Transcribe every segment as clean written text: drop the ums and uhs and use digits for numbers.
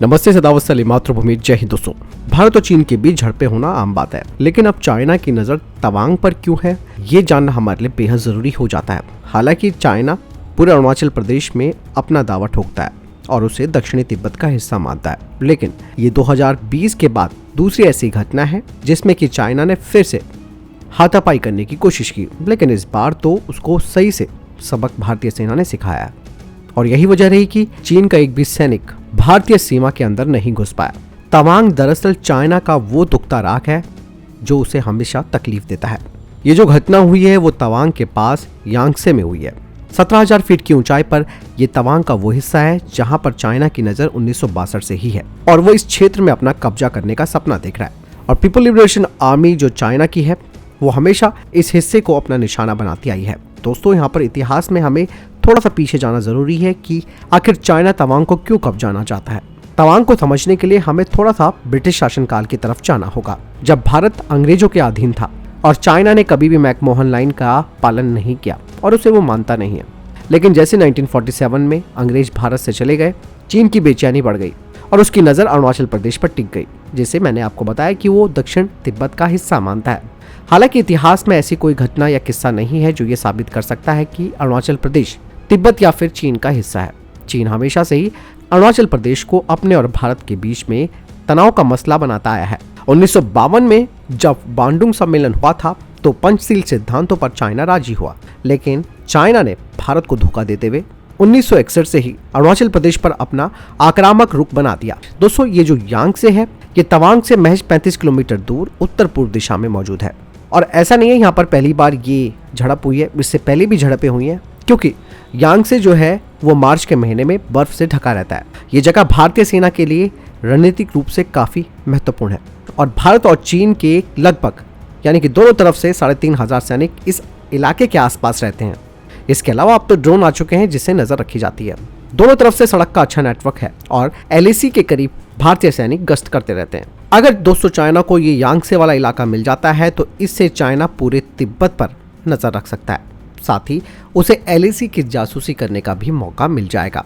नमस्ते, सदावत सली मातृभूमि, जय हिंद दोस्तों। भारत और चीन के बीच झड़पें होना आम बात है, लेकिन अब चाइना की नजर तवांग पर क्यों है, ये जानना हमारे लिए बेहद जरूरी हो जाता है। हालांकि चाइना पूरे अरुणाचल प्रदेश में अपना दावा ठोकता है और उसे दक्षिणी तिब्बत का हिस्सा मानता है, लेकिन ये 2020 के बाद दूसरी ऐसी घटना है जिसमें कि चाइना ने फिर से हाथापाई करने की कोशिश की, लेकिन इस बार तो उसको सही से सबक भारतीय सेना ने सिखाया है। और यही वजह रही कि चीन का एक भी सैनिक भारतीय सीमा के अंदर नहीं घुस पाया। तवांग दरअसल चाइना का वो दुखता राख है जो उसे हमेशा तकलीफ देता है। ये जो घटना हुई है वो तवांग के पास यांगसे में हुई है। 17,000 फीट की ऊंचाई पर ये तवांग का वो हिस्सा है जहां पर चाइना की नजर 1962 से ही है और वो इस क्षेत्र में अपना कब्जा करने का सपना देख रहा है। और पीपल लिबरेशन आर्मी जो चाइना की है वो हमेशा इस हिस्से को अपना निशाना बनाती आई है। दोस्तों, यहाँ पर इतिहास में हमें थोड़ा सा पीछे जाना जरूरी है कि आखिर चाइना तवांग को क्यों कब्जाना चाहता है। तवांग को समझने के लिए हमें थोड़ा सा ब्रिटिश शासनकाल की तरफ जाना होगा, जब भारत अंग्रेजों के अधीन था और चाइना ने कभी भी मैकमोहन लाइन का पालन नहीं किया और उसे वो मानता नहीं है। लेकिन जैसे 1947 में अंग्रेज भारत से चले गए, चीन की बेचैनी बढ़ गई और उसकी नजर अरुणाचल प्रदेश पर टिक गई, जिसे मैंने आपको बताया कि वो दक्षिण तिब्बत का हिस्सा मानता है। हालांकि इतिहास में ऐसी कोई घटना या किस्सा नहीं है जो ये साबित कर सकता है कि अरुणाचल प्रदेश तिब्बत या फिर चीन का हिस्सा है। चीन हमेशा से ही अरुणाचल प्रदेश को अपने और भारत के बीच में तनाव का मसला बनाता आया है। 1952 में जब बांडुंग सम्मेलन हुआ था तो पंचशील सिद्धांतों पर चाइना राजी हुआ, लेकिन चाइना ने भारत को धोखा देते हुए 1961 से ही अरुणाचल प्रदेश पर अपना आक्रामक रुख बना दिया। दोस्तों, ये जो यांगसे है ये तवांग से महज 35 किलोमीटर दूर उत्तर पूर्व दिशा में मौजूद है। और ऐसा नहीं है यहाँ पर पहली बार ये झड़प हुई है, इससे पहले भी झड़पें हुई हैं, क्योंकि यांगसे जो है वो मार्च के महीने में बर्फ से ढका रहता है। ये जगह भारतीय सेना के लिए रणनीतिक रूप से काफी महत्वपूर्ण है और भारत और चीन के लगभग यानी कि दोनों तरफ से 3,500 सैनिक इस इलाके के आसपास रहते हैं। इसके अलावा अब तो ड्रोन आ चुके हैं जिससे नजर रखी जाती है। दोनों तरफ से सड़क का अच्छा नेटवर्क है और LAC के करीब भारतीय सैनिक गश्त करते रहते हैं। अगर दोस्तों चाइना को ये यांगसे वाला इलाका मिल जाता है तो इससे चाइना पूरे तिब्बत पर नजर रख सकता है, साथ ही उसे LAC की जासूसी करने का भी मौका मिल जाएगा।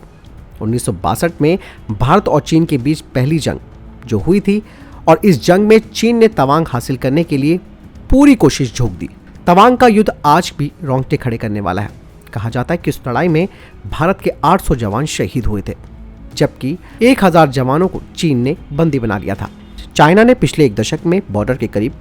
1962 में भारत और चीन के बीच पहली जंग जो हुई थी और इस जंग में चीन ने तवांग हासिल करने के लिए पूरी कोशिश झोंक दी। तवांग का युद्ध आज भी रोंगटे खड़े करने वाला है। कहा जाता है कि इस लड़ाई में भारत के 800 जवान शहीद हुए थे, जबकि 1000 जवानों को चीन ने बंदी बना लिया था। चाइना ने पिछले एक दशक में बॉर्डर के करीब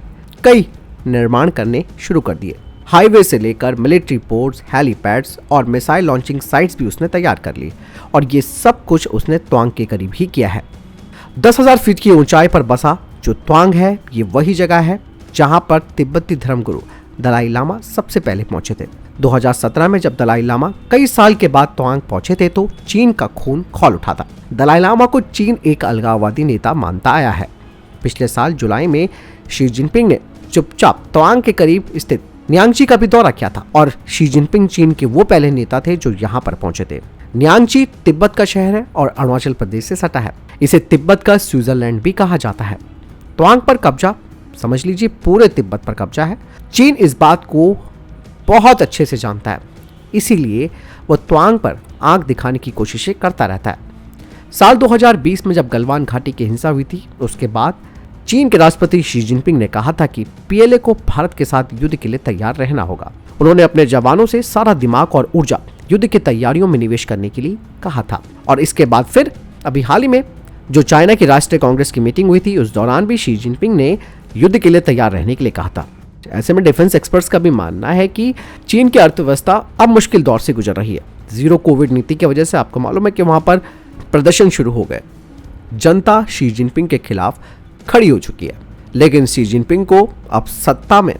कई निर्माण करने शुरू कर दिए। हाईवे से लेकर मिलिट्री पोर्ट्स, हेलीपैड्स और मिसाइल लॉन्चिंग साइट्स भी उसने तैयार कर ली और ये सब कुछ उसने त्वांग के करीब ही किया है। 10,000 फीट की ऊंचाई पर बसा जो त्वांग है ये वही जगह है जहां पर तिब्बती धर्मगुरु दलाई लामा सबसे पहले पहुंचे थे। 2017 में जब दलाई लामा कई साल के बाद त्वांग पहुंचे थे तो चीन का खून खौल उठा था। दलाई लामा को चीन एक अलगाववादी नेता मानता आया है। पिछले साल जुलाई में शी जिनपिंग ने चुपचाप त्वांग के करीब स्थित न्यांगची का भी दौरा किया था और शी जिनपिंग चीन के वो पहले नेता थे जो यहाँ पर पहुंचे थे। न्यांगची तिब्बत का शहर है और अरुणाचल प्रदेश से सटा है। इसे तिब्बत का स्विट्जरलैंड भी कहा जाता है। त्वांग पर कब्जा समझ लीजिए पूरे तिब्बत पर कब्जा है। चीन इस बात को बहुत अच्छे से जानता है, इसीलिए वो त्वांग पर आंख दिखाने की कोशिशें करता रहता है। साल 2020 में जब गलवान घाटी की हिंसा हुई थी उसके बाद चीन के राष्ट्रपति शी जिनपिंग ने कहा था कि PLA को भारत के साथ युद्ध के लिए तैयार रहना होगा। उन्होंने अपने जवानों से सारा दिमाग और ऊर्जा युद्ध की तैयारियों में निवेश करने के लिए कहा था। और इसके बाद फिर अभी हाल ही में जो चाइना की राष्ट्रीय कांग्रेस की मीटिंग हुई थी उस दौरान भी शी जिनपिंग ने युद्ध के लिए तैयार रहने के लिए कहा था। ऐसे में डिफेंस एक्सपर्ट्स का भी मानना है कि चीन की अर्थव्यवस्था अब मुश्किल दौर से गुजर रही है। जीरो कोविड नीति की वजह से आपको मालूम है कि वहां पर प्रदर्शन शुरू हो गए। जनता शी जिनपिंग के खिलाफ खड़ी हो चुकी है, लेकिन शी जिनपिंग को अब सत्ता में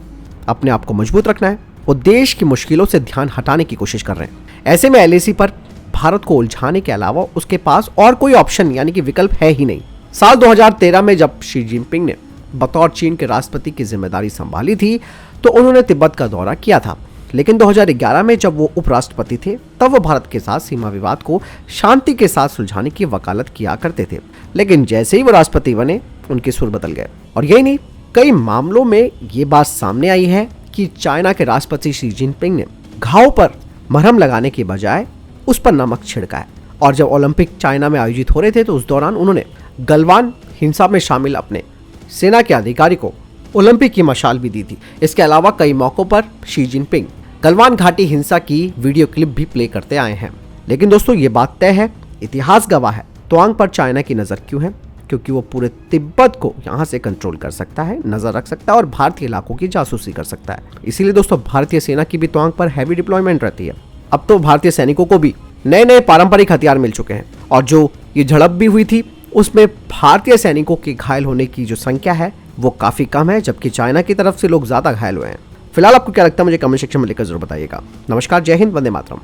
अपने आप को मजबूत रखना है। वो देश की मुश्किलों से ध्यान हटाने की कोशिश कर रहे हैं। ऐसे में LAC पर भारत को उलझाने के अलावा उसके पास और कोई ऑप्शन यानी कि विकल्प है ही नहीं। साल 2013 में जब शी जिनपिंग ने बतौर चीन के राष्ट्रपति की जिम्मेदारी संभाली थी तो उन्होंने तिब्बत का दौरा किया था, लेकिन 2011 में जब वो उपराष्ट्रपति थे तब वो भारत के साथ सीमा विवाद को शांति के साथ सुलझाने की वकालत किया करते थे। लेकिन जैसे ही वो राष्ट्रपति बने उनके सुर बदल गए। और यही नहीं, कई मामलों में ये बात सामने आई है कि चाइना के राष्ट्रपति शी जिनपिंग ने घाव पर मरहम लगाने के बजाय उस पर नमक छिड़का है और जब ओलंपिक चाइना में आयोजित हो रहे थे तो उस दौरान उन्होंने गलवान हिंसा में शामिल अपने सेना के अधिकारी को ओलंपिक की मशाल भी दी थी। इसके अलावा कई मौकों पर शी जिनपिंग गलवान घाटी हिंसा की वीडियो क्लिप भी प्ले करते आए हैं। लेकिन दोस्तों ये बात तय है, इतिहास गवाह है, तवांग पर चाइना की नजर क्यों है? क्योंकि वो पूरे तिब्बत को यहाँ से कंट्रोल कर सकता है, नजर रख सकता है और भारतीय इलाकों की जासूसी कर सकता है। इसीलिए दोस्तों भारतीय सेना की भी तवांग पर हैवी डिप्लॉयमेंट रहती है। अब तो भारतीय सैनिकों को भी नए नए पारंपरिक हथियार मिल चुके हैं और जो ये झड़प भी हुई थी उसमें भारतीय सैनिकों के घायल होने की जो संख्या है वो काफी कम है, जबकि चाइना की तरफ से लोग ज्यादा घायल हुए हैं। फिलहाल आपको क्या लगता है मुझे कमेंट सेक्शन में लिखकर जरूर बताइएगा। नमस्कार, जय हिंद, वंदे मातरम।